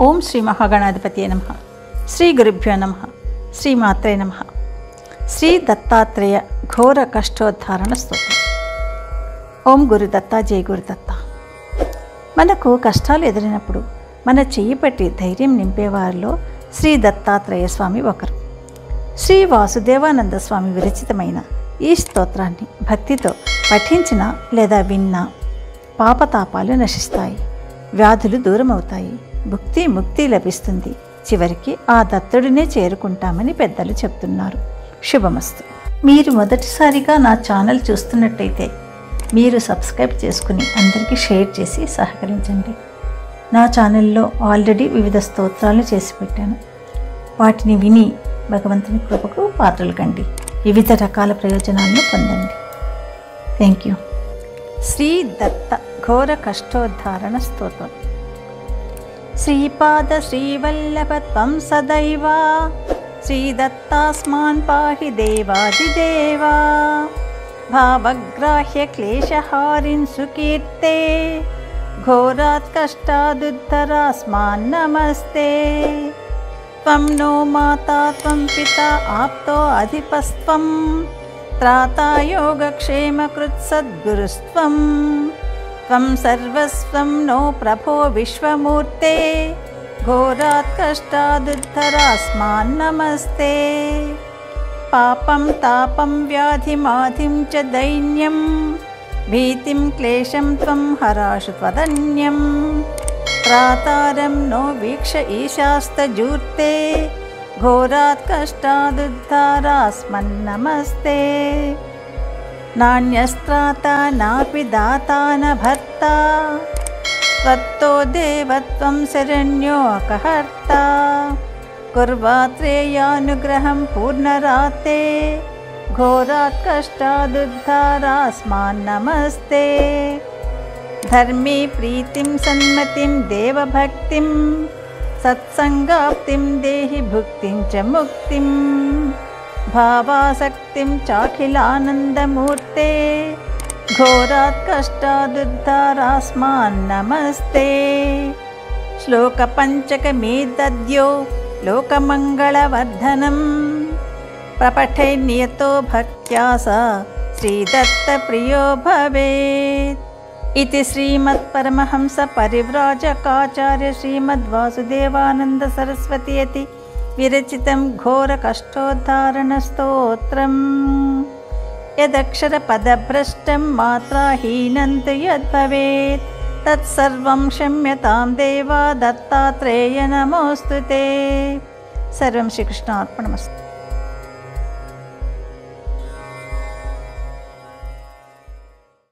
ఓం శ్రీ మహాగణాధిపతియే నమః. శ్రీ గురుభ్యో నమః. శ్రీమాత్రే నమః. శ్రీ దత్తాత్రేయ ఘోర కష్టోద్ధారణ స్తోత్రం. ఓం గురు దత్తా, జయ గురు దత్త. మనకు కష్టాలు ఎదురైనప్పుడు మన చెయ్యి పట్టి ధైర్యం నింపేవారిలో శ్రీ దత్తాత్రేయ స్వామి ఒకరు. శ్రీ వాసుదేవానంద స్వామి విరచితమైన ఈ స్తోత్రాన్ని భక్తితో పఠించిన లేదా విన్నా పాపతాపాలు నశిస్తాయి, వ్యాధులు దూరమవుతాయి, భుక్తి ముక్తి లభిస్తుంది. చివరికి ఆ దత్తుడినే చేరుకుంటామని పెద్దలు చెప్తున్నారు. శుభమస్తు. మీరు మొదటిసారిగా నా ఛానల్ చూస్తున్నట్టయితే మీరు సబ్స్క్రైబ్ చేసుకుని అందరికీ షేర్ చేసి సహకరించండి. నా ఛానల్లో ఆల్రెడీ వివిధ స్తోత్రాలను చేసి పెట్టాను. వాటిని విని భగవంతుని కృపకు పాత్రలు కండి, వివిధ రకాల ప్రయోజనాలను పొందండి. Thank you. శ్రీ దత్త ఘోర కష్టోద్ధారణ స్తోత్రం. శ్రీపాద శ్రీవల్లభ త్వం సదైవా, శ్రీదత్తాస్మాన్ పాహి దేవాదిదేవా. భావగ్రాహ్య క్లేశహారిన్ సుకీర్తే, ఘోరాత్ కష్టాదుద్ధరాస్మాన్ నమస్తే. త్వం నో మాతా త్వం పితా ఆప్తో అధిపస్త్వం, త్రాతా యోగక్షేమకృత్ సద్గురుస్త్వం. త్వం సర్వస్వం నో ప్రభో విశ్వమూర్తే, ఘోరాత్ కష్టాదుద్ధరాస్మాన్ నమస్తే. పాపం తాపం వ్యాధిమాధిం చ దైన్యం, భీతిం క్లేశం త్వం హరాశు త్వదన్యం. త్రాతారం నో వీక్ష ఈశాస్తజూర్తే, ఘోరాత్ కష్టాదుద్ధరాస్మాన్ నమస్తే. నాణ్యస్త్రాత నాపి దాతా న భర్త, త్వత్తో దేవత్వం శరణ్యోకహర్త. కుర్వాత్రేయానుగ్రహం పూర్ణరాతే, ఘోరాత్ కష్టాదుద్ధరాస్మాన్ నమస్తే. ధర్మే ప్రీతిం సన్మతిం దేవభక్తిం, సత్సంగాప్తిం దేహి భుక్తిం చ ముక్తిం. భావాసక్తిం చాఖిలానందమూర్తే, ఘోరాత్ కష్టాదుద్ధరాస్మాన్ నమస్తే. శ్లోక పంచకమే దద్యో లోకమంగళవర్ధనం, ప్రపఠే నియతో భక్త్యా స శ్రీదత్త ప్రియో భవేత్. ఇతి శ్రీమత్పరమహంస పరివ్రాజకాచార్య శ్రీమద్వాసుదేవానంద సరస్వతీయతి విరచితం ఘోర కష్టోద్ధారణ స్తోత్రం. యదక్షర పదభ్రష్టం మాత్రాహీనం తు యద్భవేత్, తత్సర్వం క్షమ్యతాం దేవా దత్తాత్రేయ నమోస్తుతే. సర్వం శ్రీకృష్ణార్పణమస్తు.